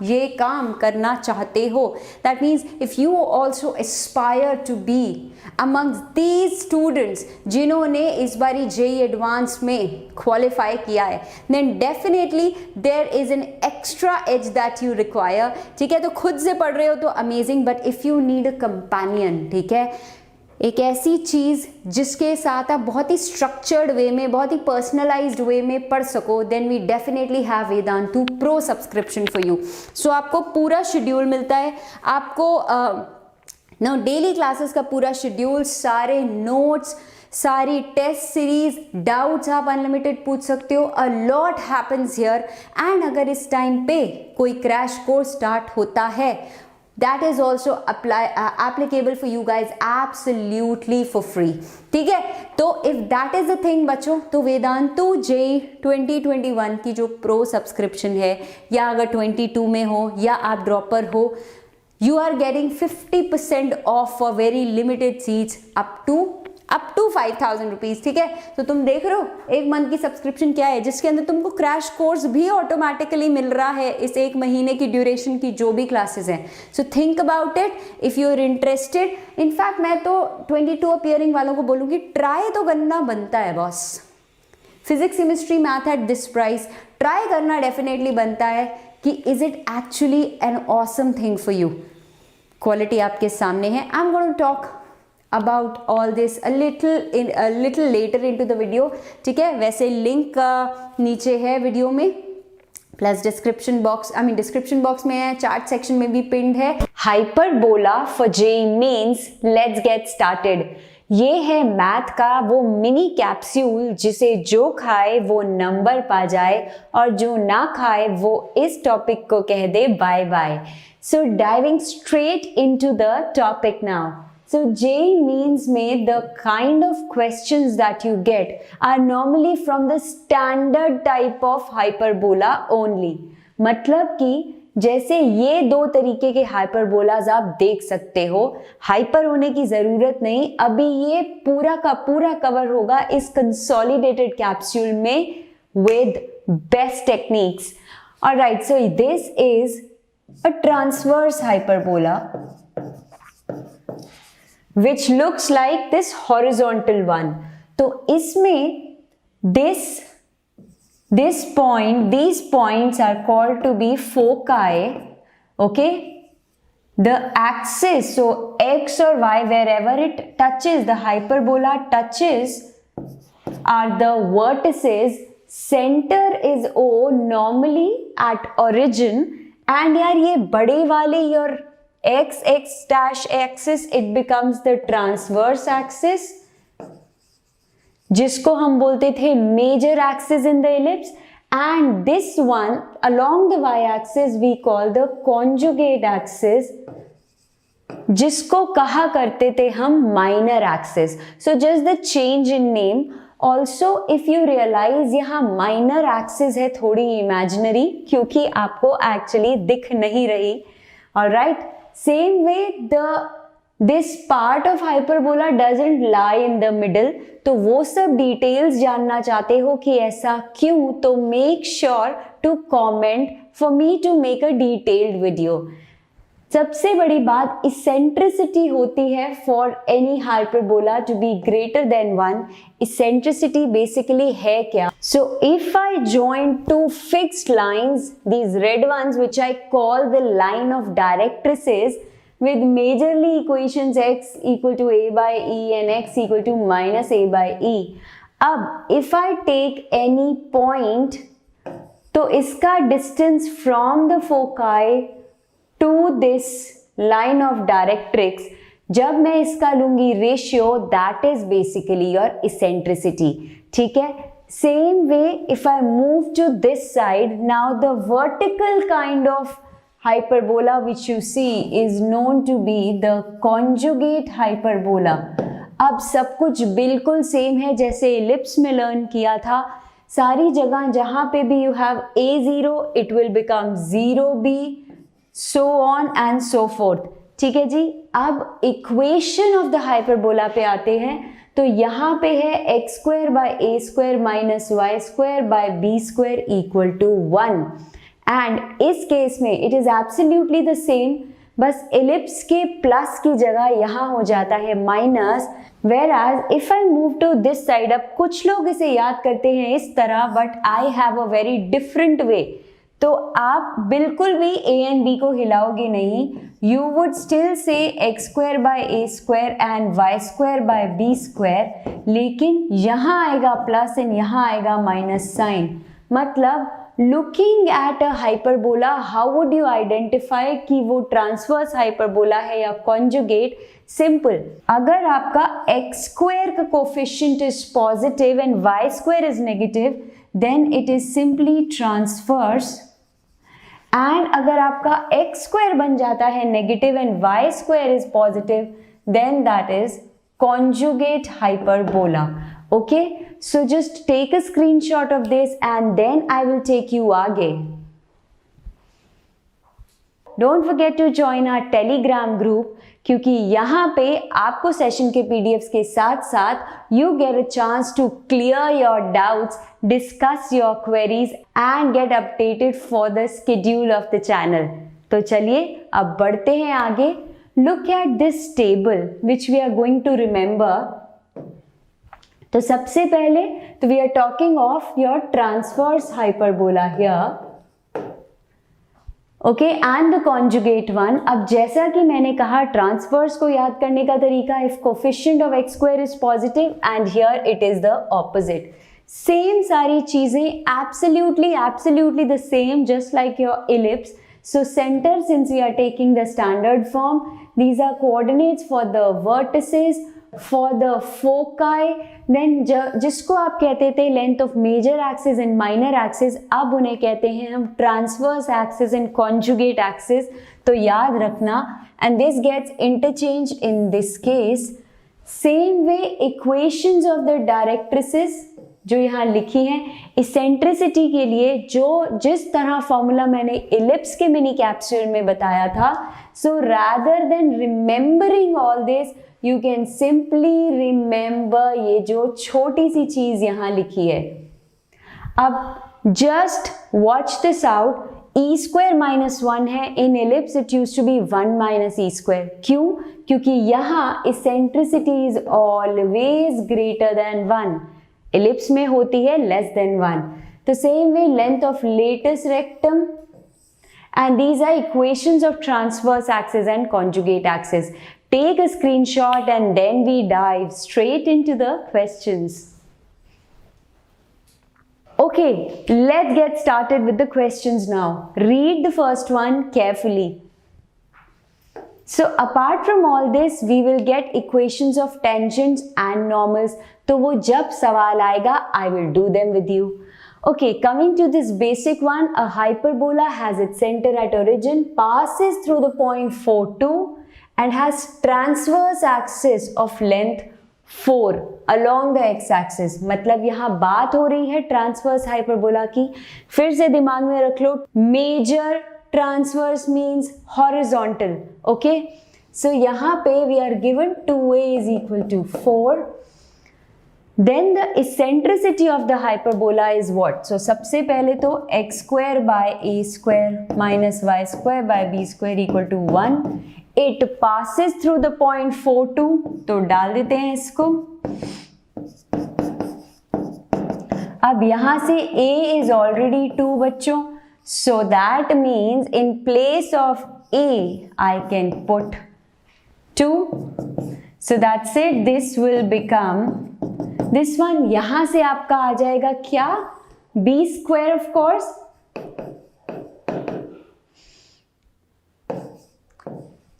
ये काम करना चाहते हो, that means if you also aspire to be amongst these students जिन्होंने इस बारी जेई एडवांस में क्वालिफाई किया है, then definitely there is an extra edge that you require. ठीक है, तो खुद से पढ़ रहे हो तो amazing, but if you need a companion, ठीक है, एक ऐसी चीज़ जिसके साथ आप बहुत ही स्ट्रक्चर्ड वे में, बहुत ही पर्सनलाइज्ड वे में पढ़ सको, then we definitely have Vedantu pro subscription for you. So आपको पूरा शेड्यूल मिलता है, आपको डेली क्लासेस का पूरा शेड्यूल, सारे नोट्स, सारी टेस्ट सीरीज, डाउट्स आप अनलिमिटेड पूछ सकते हो, a lot happens here. And अगर इस टाइम पे कोई क्रैश कोर्स स्टार्ट होता है, that is also applicable for you guys absolutely for free। ठीक है, तो if that is the thing बच्चों, तो वेदांतु जेई 2021 की जो प्रो सब्सक्रिप्शन है, या अगर 22 में हो या आप ड्रॉपर हो, you are getting 50% off for very limited seats up to 5,000 rupees. ठीक है, तो तुम देख रहे हो एक मंथ की सब्सक्रिप्शन क्या है, जिसके अंदर तुमको क्रैश कोर्स भी ऑटोमेटिकली मिल रहा है इस एक महीने की ड्यूरेशन की जो भी क्लासेस हैं। So think about it if you are interested. In fact मैं तो 22 अपीयरिंग वालों को बोलूँगी ट्राई तो करना बनता है boss. Physics, chemistry, math at this price try करना डेफिनेटली बनता है कि is it actually an awesome thing for you. Quality आपके सामने है। I am going to talk about all this a little later into the video। ठीक है, वैसे लिंक नीचे है वीडियो में, प्लस डिस्क्रिप्शन बॉक्स में है, चार्ट सेक्शन में भी पिन्ड है। Hyperbola for JEE mains, let's get started. ये है मैथ का वो मिनी कैप्सूल जिसे जो खाए वो नंबर पा जाए और जो ना खाए वो इस टॉपिक को कह दे bye bye. So diving straight into the topic now. So JEE Mains में the kind of questions that you get are normally from the standard type of hyperbola only। मतलब कि जैसे ये दो तरीके के हाइपरबोलाज आप देख सकते हो, हाइपर होने की जरूरत नहीं, अभी ये पूरा का पूरा कवर होगा इस कंसोलिडेटेड कैप्सूल में with best techniques। Alright, so this is a transverse hyperbola which looks like this horizontal one। तो इसमें these points are called to be foci। okay, the axis, so x or y, wherever it touches, the hyperbola touches, are the vertices। center is O normally at origin, and यार ये बड़े वाले your x dash axis, it becomes the transverse axis जिसको हम बोलते थे major axis in the ellipse, and this one along the y axis we call the conjugate axis जिसको कहा करते थे हम minor axis। so just the change in name। also if you realize यहाँ minor axis है थोड़ी imaginary क्योंकि आपको actually दिख नहीं रही। alright, same way this part of hyperbola doesn't lie in the middle। तो वो सब डिटेल्स जानना चाहते हो कि ऐसा क्यों, तो make sure to comment for me to make a detailed video। सबसे बड़ी बात इसेंट्रिसिटी होती है for any hyperbola to be greater than 1। Eccentricity basically है क्या? So if I join two fixed lines, these red ones which I call the line of directrices with majorly equations x equal to a by e and x equal to minus a by e। अब if I take any point, तो इसका distance from the foci to this line of directrix, जब मैं इसका लूंगी ratio, that is basically your eccentricity। ठीक है, same way if I move to this side, now the vertical kind of hyperbola which you see is known to be the conjugate hyperbola। अब सब कुछ बिल्कुल सेम है जैसे ellipse में learn किया था। सारी जगह जहां पे भी you have a0 it will become 0b, so on and so forth। ठीक है जी, अब इक्वेशन ऑफ द हाइपरबोला पे आते हैं। तो यहाँ पे है x square by a square minus y square by b square equal to 1। And इस केस में it is absolutely the same, बस एलिप्स के प्लस की जगह यहाँ हो जाता है minus, whereas if I move to this side, अब कुछ लोग इसे याद करते हैं इस तरह, but I have a very different way. तो आप बिल्कुल भी a एंड b को हिलाओगे नहीं, you would still say x square by a square and y square by b square, लेकिन यहाँ आएगा प्लस एंड यहाँ आएगा माइनस साइन। मतलब looking at a hyperbola, how would you identify कि वो ट्रांसवर्स हाइपरबोला है या कॉन्जुगेट? सिंपल, अगर आपका x स्क्वायर का coefficient is positive and y square is negative, then it is simply transverse. And अगर आपका x स्क्वायर बन जाता है negative and y square is positive, then that is conjugate hyperbola. Okay, so just take a screenshot of this and then I will take you आगे। Don't forget to join our Telegram group, क्योंकि यहाँ पे आपको session के PDFs के साथ साथ you get a chance to clear your doubts, discuss your queries and get updated for the schedule of the channel। तो चलिए अब बढ़ते हैं आगे। Look at this table which we are going to remember। तो सबसे पहले तो we are talking of your transverse hyperbola here, okay, and the conjugate one. अब जैसा कि मैंने कहा ट्रांसवर्स को याद करने का तरीका, if coefficient of x square is positive and here it is the opposite. Same सारी चीजें absolutely the same, just like your ellipse. So center, since we are taking the standard form, these are coordinates for the vertices, for the foci, then जिसको आप कहते थे length of major axis and minor axis, अब उन्हें कहते हैं हम transverse axis and conjugate axis. तो याद रखना, and this gets interchange in this case. Same way equations of the directrices जो यहाँ लिखी हैं, इसेंट्रिसिटी के लिए जिस तरह फॉर्मूला मैंने इलिप्स के मिनी कैप्सूल में बताया था, so rather than remembering all this you can simply remember ये जो छोटी सी चीज यहाँ लिखी है। अब just watch this out, e square minus 1 है, in ellipse it use to be 1 minus e square. क्यों? क्योंकि यहाँ eccentricity is always greater than 1, ellipse में होती है लेस देन 1। तो same way length of latus rectum, and these are equations of transverse axis and conjugate axis. Take a screenshot and then we dive straight into the questions. Okay, let's get started with the questions now. Read the first one carefully. So apart from all this, we will get equations of tangents and normals. तो वो जब सवाल आएगा, I will do them with you. Okay, coming to this basic one, a hyperbola has its center at origin, passes through the point 4, 2 and has transverse axis of length 4 along the x-axis. मतलब यहाँ बात हो रही है transverse hyperbola की। फिर से दिमाग में रख लो, major transverse means horizontal. Okay, so यहाँ पे we are given 2a is equal to 4. Then the eccentricity of the hyperbola is what? So सबसे पहले तो x square by a square minus y square by b square equal to 1. It passes through the point 4, 2. तो डाल देते हैं इसको। अब यहाँ से a is already 2 बच्चों, so that means in place of a I can put 2. So that's it. This will become this one। यहां से आपका आ जाएगा क्या? b square of course।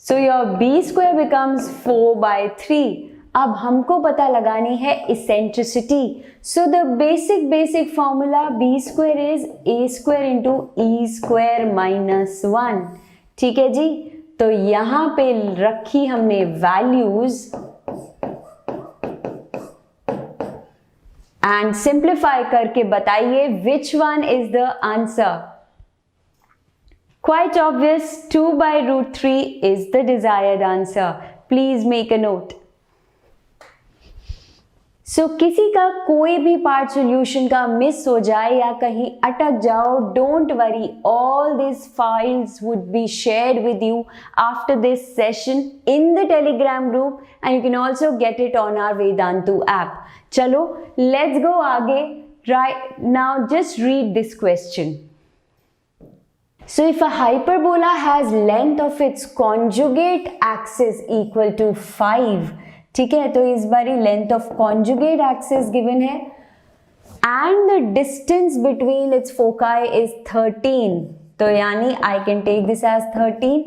So your b square becomes 4 by 3। अब हमको पता लगानी है eccentricity। So the basic formula b square is a square into e square minus 1। ठीक है जी, तो यहां पे रखी हमने वैल्यूज एंड सिंप्लीफाई करके बताइए विच one is the answer. Quite obvious, 2 by root 3 is the desired answer. Please make a note. सो किसी का कोई भी पार्ट सॉल्यूशन का मिस हो जाए या कहीं अटक जाओ, don't worry, all this files would be shared with you after this session in the telegram group and you can also get it on our Vedantu app. चलो लेट्स गो आगे. Right now just read this question. So if a hyperbola has length of its conjugate axis equal to 5, ठीक है, तो इस बारी length of conjugate axis given है and the distance between its foci is 13, तो यानी I can take this as 13.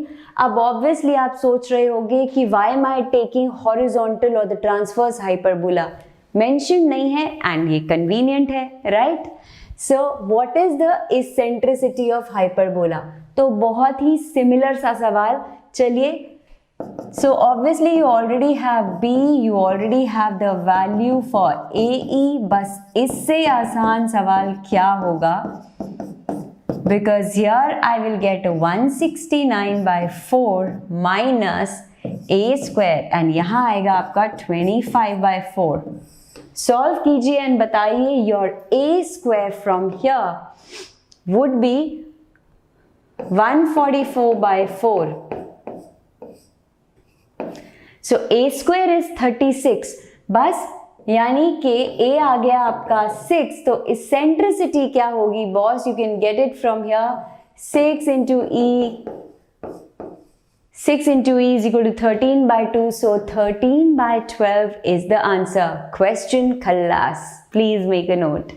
अब obviously आप सोच रहे होंगे कि why am I taking horizontal or the transverse hyperbola? Mentioned नहीं है and ये convenient है, right? So what is the eccentricity of hyperbola? तो बहुत ही सिमिलर सा सवाल. चलिए, so obviously you already have B, you already have the value for AE. बस इससे आसान सवाल क्या होगा? Because here I will get 169 by 4 minus A square and यहाँ आएगा आपका 25 by 4. सॉल्व कीजिए एंड बताइए your A square from here would be 144 by 4. So A square is 36. बस यानी कि ए आ गया आपका 6. तो इसेंट्रिसिटी क्या होगी boss? You can get it from here. 6 into E. 6 into E is equal to 13 by 2. So 13 by 12 is the answer. Question khalas. Please make a note.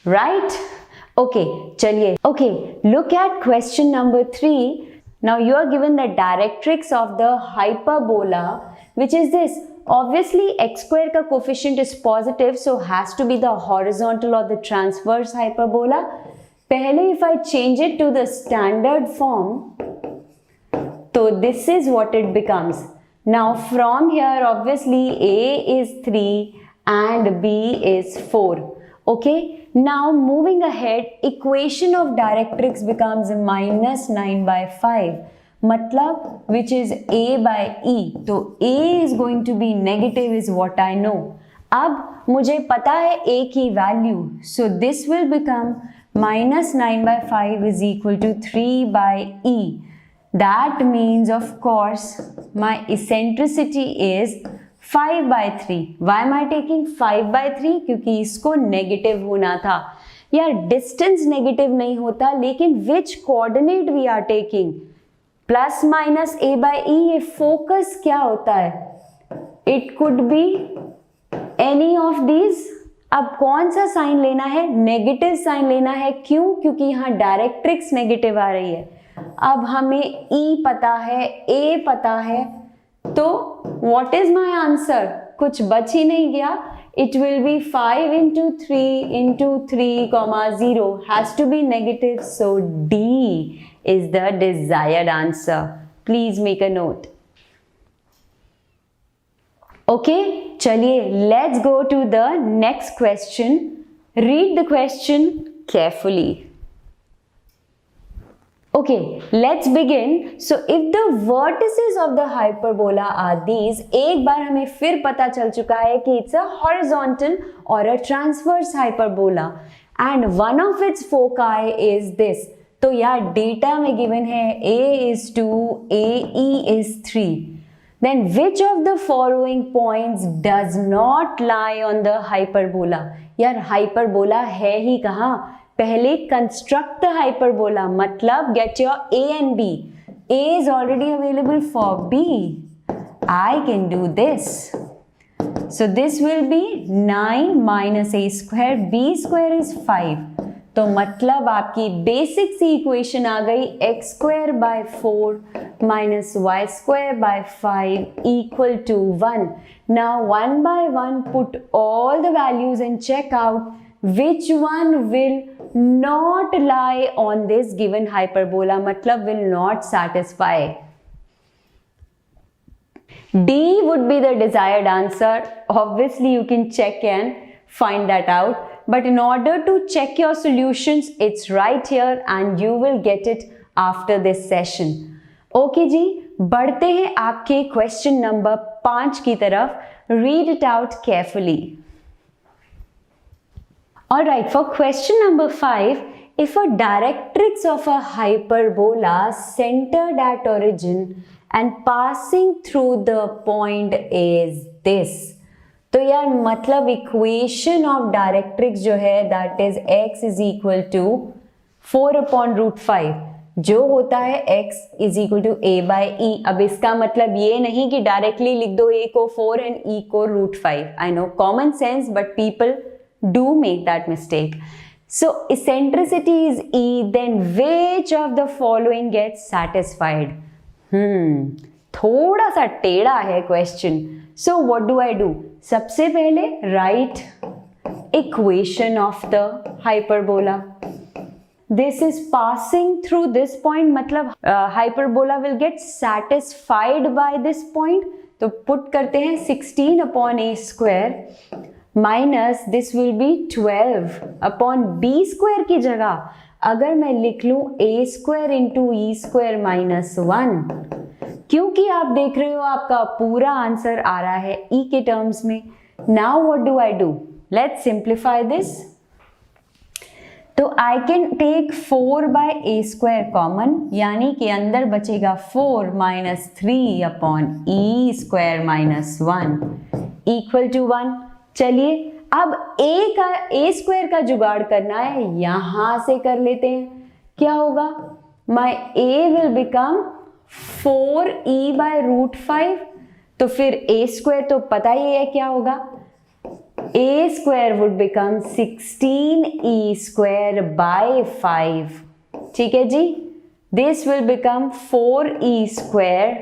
Right? Okay, chaliye. Okay, look at question number 3. Now you are given the directrix of the hyperbola, which is this. Obviously, x square ka coefficient is positive, so has to be the horizontal or the transverse hyperbola. Pehle, if I change it to the standard form, so this is what it becomes. Now from here obviously A is 3 and B is 4. Okay, now moving ahead, equation of directrix becomes minus 9 by 5. Matlab which is A by E. So A is going to be negative is what I know. अब मुझे पता है A की value. So this will become minus 9 by 5 is equal to 3 by E. That means of course my eccentricity is 5 by 3. Why am I taking 5 by 3? क्योंकि इसको negative होना था. यार डिस्टेंस नेगेटिव नहीं होता, लेकिन which coordinate we are taking? Plus minus a by e. ये focus क्या होता है? It could be any of these. अब कौन सा साइन लेना है? नेगेटिव साइन लेना है. क्यों? क्योंकि यहाँ डायरेक्ट्रिक्स नेगेटिव आ रही है. अब हमें E पता है, A पता है, तो what is my answer? कुछ बच ही नहीं गया. It will be 5 into 3 into 3, 0 has to be negative. So D is the desired answer. Please make a note. Okay, चलिए let's go to the next question. Read the question carefully. Okay, let's begin. So if the vertices of the hyperbola are these, एक बार हमें फिर पता चल चुका है कि it's a horizontal or a transverse hyperbola and one of its foci is this. तो यार डेटा में given है A is 2, AE is 3. Then which of the following points does not lie on the hyperbola? यार hyperbola है ही कहाँ? पहले construct the hyperbola, मतलब get your A and B. A is already available for B. I can do this. So this will be 9 minus A square. B square is 5. तो मतलब आपकी basic सी equation आ गई x square by 4 minus y square by 5 equal to 1. Now 1 by 1 put all the values and check out which one will not lie on this given hyperbola, matlab will not satisfy. D would be the desired answer. Obviously you can check and find that out, but in order to check your solutions, it's right here and you will get it after this session. Okay जी, बढ़ते हैं आपके question number 5 की तरफ. read it out carefully. Alright, for question number 5, if a directrix of a hyperbola centered at origin and passing through the point is this. तो यार मतलब equation of directrix जो है that is x is equal to 4/√5 जो होता है x is equal to a/e. अब इसका मतलब ये नहीं कि डायरेक्टली लिख दो a को 4 एंड e को √5. I know common sense but people do make that mistake. So eccentricity is E, then which of the following gets satisfied? थोड़ा सा टेढ़ा है question. So what do I do? सबसे पहले write equation of the hyperbola. This is passing through this point, मतलब hyperbola will get satisfied by this point. तो put करते हैं 16/a² minus this will B 12/b² की जगह अगर मैं लिख लूं a² इंटू e² माइनस 1, क्योंकि आप देख रहे हो आपका पूरा आंसर आ रहा है e के टर्म्स में. Now what do I do? Let's simplify this. तो I can take 4/a² common, यानी कि अंदर बचेगा 4 minus 3/e² minus 1 equal to 1. चलिए अब a² का जुगाड़ करना है, यहां से कर लेते हैं. क्या होगा? माई a विल बिकम 4e/√5. तो फिर a² तो पता ही है क्या होगा, a² वुड बिकम 16e²/5. ठीक है जी. This will become 4e²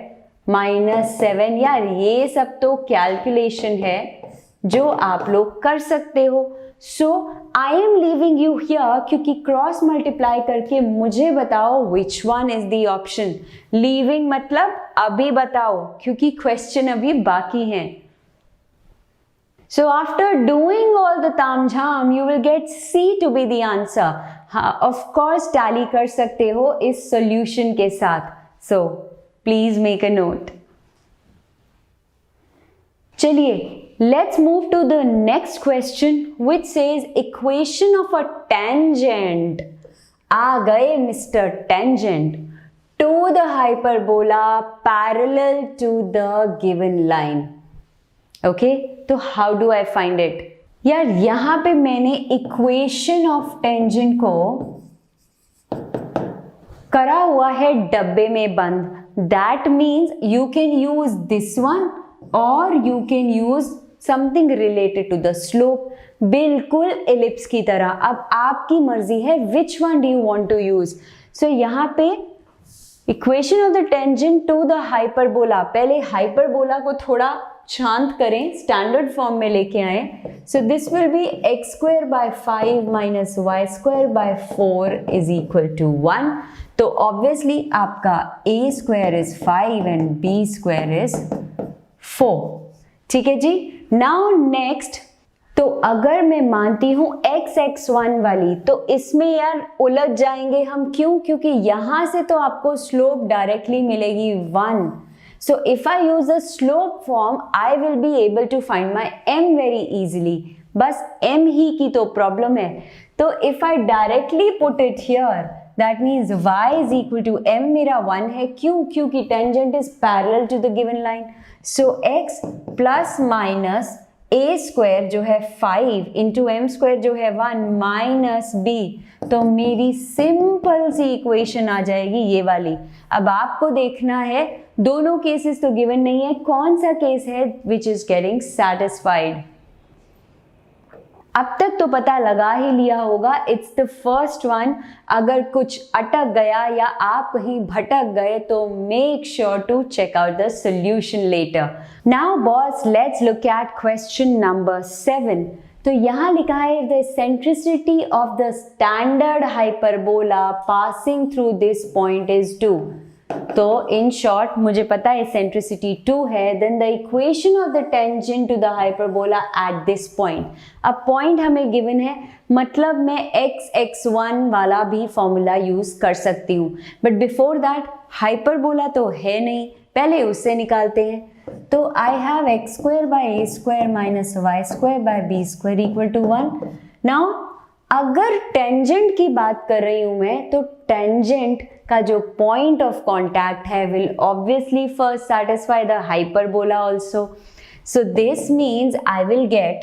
minus 7. यार ये सब तो कैलकुलेशन है जो आप लोग कर सकते हो. So I am leaving you here, क्योंकि क्रॉस मल्टीप्लाई करके मुझे बताओ which one is the option. Leaving मतलब अभी बताओ, क्योंकि क्वेश्चन अभी बाकी हैं. So after doing all the तामझाम you will get c to be the answer. Of course tally कर सकते हो इस सॉल्यूशन के साथ. So please make a note. चलिए let's move to the next question, which says equation of a tangent. आ गए mister tangent to the hyperbola parallel to the given line. Okay, तो how do I find it? यार यहां पे मैंने equation of tangent को करा हुआ है डब्बे में बंद. That means you can use this one or you can use something related to the slope. बिल्कुल एलिप्स की तरह. अब आपकी मर्जी है which one do you want to use. So यहां पे equation of the tangent to the hyperbola. पहले हाइपरबोला को थोड़ा शांत करें, स्टैंडर्ड फॉर्म में लेके आए. So this will be x²/5 minus y²/4 is equal to 1. तो ऑब्वियसली आपका a² is 5 and b² is 4. ठीक है जी. नाउ नेक्स्ट, तो अगर मैं मानती हूं x(x1) वाली, तो इसमें यार उलझ जाएंगे हम. क्यों? क्योंकि यहां से तो आपको स्लोप डायरेक्टली मिलेगी 1. So if I use a slope form I will be able to find my m very easily. बस m ही की तो प्रॉब्लम है. तो if I directly put it here that means y is equal to m मेरा 1 है. क्यों? क्योंकि tangent is parallel to the given line. So x plus minus a² जो है 5 इंटू m² जो है 1 माइनस b. तो मेरी सिंपल सी इक्वेशन आ जाएगी ये वाली. अब आपको देखना है, दोनों केसेस तो गिवन नहीं है, कौन सा केस है विच इज गेटिंग सेटिस्फाइड. अब तक तो पता लगा ही लिया होगा, इट्स द फर्स्ट वन. अगर कुछ अटक गया या आप कहीं भटक गए तो make sure to check out the solution later. Now boss let's look at question number 7. तो यहाँ लिखा है the eccentricity of the standard hyperbola passing through this point is 2. तो इन शॉर्ट मुझे पता है एसेंट्रिसिटी 2 है. Then the equation of the tangent to the hyperbola at this point. अब पॉइंट हमें गिवन है, मतलब मैं x(x1) वाला भी फॉर्मूला यूज कर सकती हूँ. बट बिफोर दैट हाइपरबोला तो है नहीं, पहले उससे निकालते हैं. तो I have x square by a square minus y square by b square equal to 1। Now अगर टेंजेंट की बात कर रही हूं मैं, तो टेंजेंट का जो पॉइंट ऑफ कॉन्टैक्ट है will obviously first satisfy the hyperbola also. So this means I will get,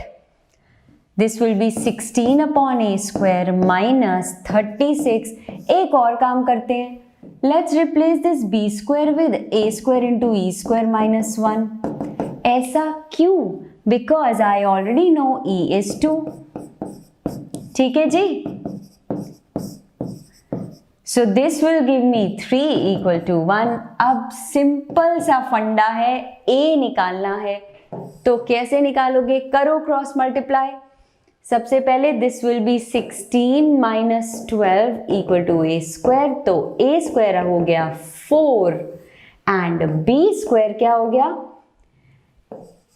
this will be 16 upon a square minus 36। एक और काम करते हैं, let's replace this b square with a square into e square minus 1। ऐसा क्यों? Because I already know e is 2। ठीक है जी। So this will give me 3 equal to 1। अब सिंपल सा फंडा है, ए निकालना है। तो कैसे निकालोगे? करो क्रॉस मल्टीप्लाई। सबसे पहले this will be 16 minus 12 equal to a square. तो ए स्क्वायर हो गया 4 एंड बी स्क्वायर क्या हो गया?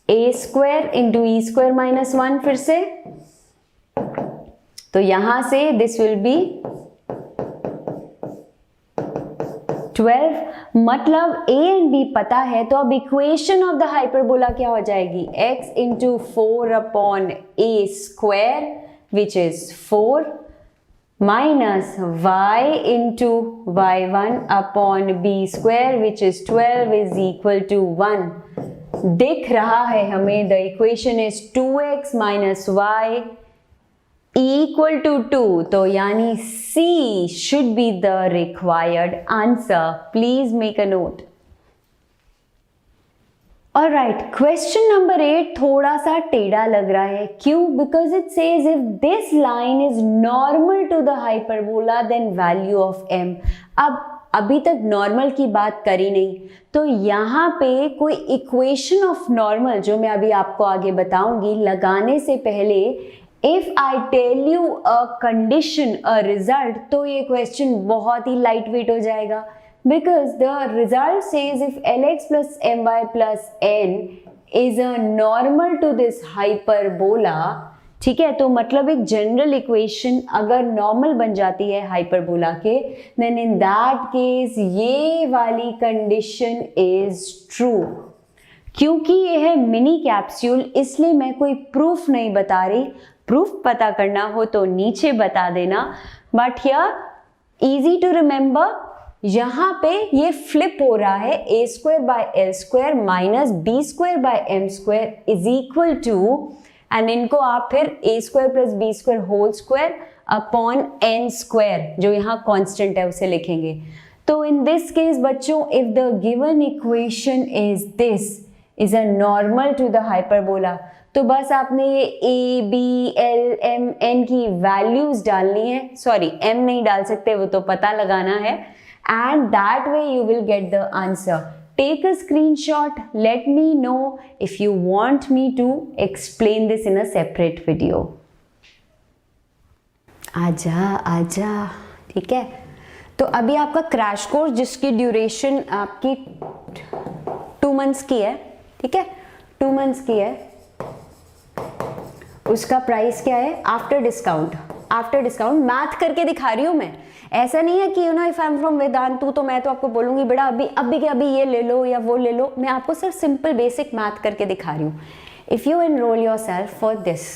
ए square into e square minus 1। फिर से तो यहां से दिस विल बी 12, मतलब a एंड b पता है, तो अब इक्वेशन ऑफ द हाइपरबोला क्या हो जाएगी? x into 4 upon a square which is 4 minus y into y1 upon b square which is 12 is equal to 1। दिख रहा है हमें, the equation is 2x minus y equal to 2, तो यानी C should be the required answer. Please make a note. Alright, question number 8 थोड़ा सा टेढ़ा लग रहा है। क्यों? Because it says if this line is normal to the hyperbola then value of m। अब अभी तक नॉर्मल की बात करी नहीं, तो यहाँ पे कोई इक्वेशन ऑफ नॉर्मल जो मैं अभी आपको आगे बताऊंगी लगाने से पहले if I tell you a condition a result, तो ये क्वेश्चन बहुत ही लाइट वेट हो जाएगा। Because the result says if lx plus my plus n is a normal to this hyperbola. ठीक है, तो मतलब एक जनरल इक्वेशन अगर नॉर्मल बन जाती है हाइपरबोला के, देन इन दैट केस ये वाली कंडीशन इज ट्रू। क्योंकि ये है मिनी कैप्सूल, इसलिए मैं कोई प्रूफ नहीं बता रही। प्रूफ पता करना हो तो नीचे बता देना, but here easy to remember, यहां पे ये फ्लिप हो रहा है, a square by l square minus b square by m square is equal to, and इनको आप फिर a square plus b square whole square upon n square जो यहाँ कांस्टेंट है उसे लिखेंगे। तो इन दिस केस बच्चों, if the given equation is this is a normal to the hyperbola, तो बस आपने ये a b l m n की वैल्यूज डालनी है। सॉरी, एम नहीं डाल सकते, वो तो पता लगाना है, and that way you will get the answer. Take a screenshot, let me know if you want me to explain this in a separate video. आजा आजा, ठीक है। तो अभी आपका क्रैश कोर्स जिसकी ड्यूरेशन आपकी 2 मंथ्स की है, ठीक है, 2 मंथ्स की है, उसका प्राइस क्या है after discount? After discount math करके दिखा रही हूँ मैं। ऐसा नहीं है कि you know if I am from Vedantu तो मैं तो आपको बोलूंगी बेटा अभी के अभी ये ले लो या वो ले लो। मैं आपको सिर्फ सिंपल बेसिक मैथ करके दिखा रही हूँ। If you enrol your self for this,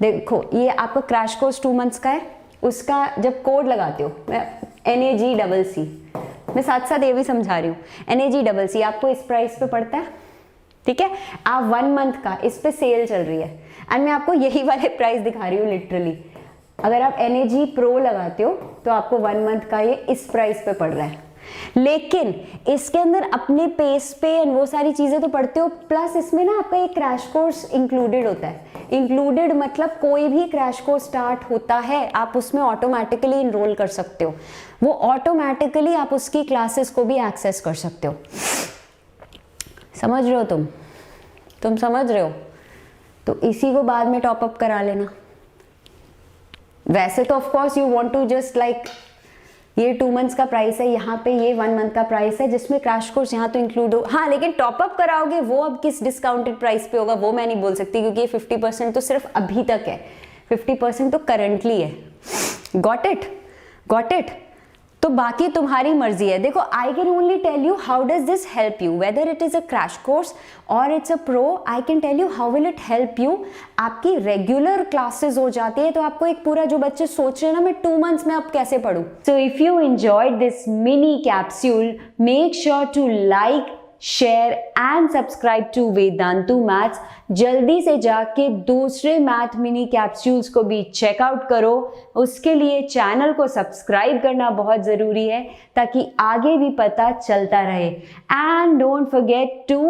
देखो ये आपका क्रैश कोर्स 2 मंथ्स का है, उसका जब कोड लगाते हो, NAGCC, मैं साथ साथ ये भी समझा रही हूँ, NAGCC आपको इस प्राइस पे पड़ता है, ठीक है। आप 1 मंथ का, इस पे सेल चल रही है, एंड मैं आपको यही वाले प्राइस दिखा रही हूँ लिटरली। अगर आप NAG Pro लगाते हो तो आपको 1 मंथ का ये इस प्राइस पे पड़ रहा है, लेकिन इसके अंदर अपने पेस पे एंड वो सारी चीज़ें तो पढ़ते हो, प्लस इसमें ना आपका एक क्रैश कोर्स इंक्लूडेड होता है। इंक्लूडेड मतलब कोई भी क्रैश कोर्स स्टार्ट होता है आप उसमें ऑटोमेटिकली इनरोल कर सकते हो, वो ऑटोमेटिकली आप उसकी क्लासेस को भी एक्सेस कर सकते हो। समझ रहे हो तुम समझ रहे हो? तो इसी को बाद में टॉप अप करा लेना। वैसे तो of course you want to just like, ये 2 मंथ्स का प्राइस है, यहाँ पे ये 1 मंथ का प्राइस है जिसमें क्रैश कोर्स यहाँ तो इंक्लूड हो। हाँ, लेकिन टॉप अप कराओगे वो अब किस डिस्काउंटेड प्राइस पे होगा वो मैं नहीं बोल सकती, क्योंकि ये 50% तो सिर्फ अभी तक है, 50% तो करंटली है। Got it? तो बाकी तुम्हारी मर्जी है। देखो, I can only tell you how does this help you, whether it is a crash course और it's a pro, I can tell you how will it help you. आपकी regular classes हो जाती है, तो आपको एक पूरा, जो बच्चे सोच रहे हैं ना मैं 2 months में अब कैसे पढ़ूं, so if you enjoyed this mini capsule, make sure to like, share and subscribe to Vedantu maths. जल्दी से जाके दूसरे मैथ मिनी कैप्सूल्स को भी चेकआउट करो। उसके लिए चैनल को सब्सक्राइब करना बहुत ज़रूरी है ताकि आगे भी पता चलता रहे। And don't forget to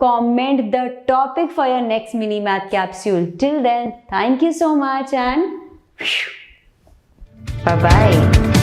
comment the topic for your next mini math capsule. Till then, thank you so much and bye bye.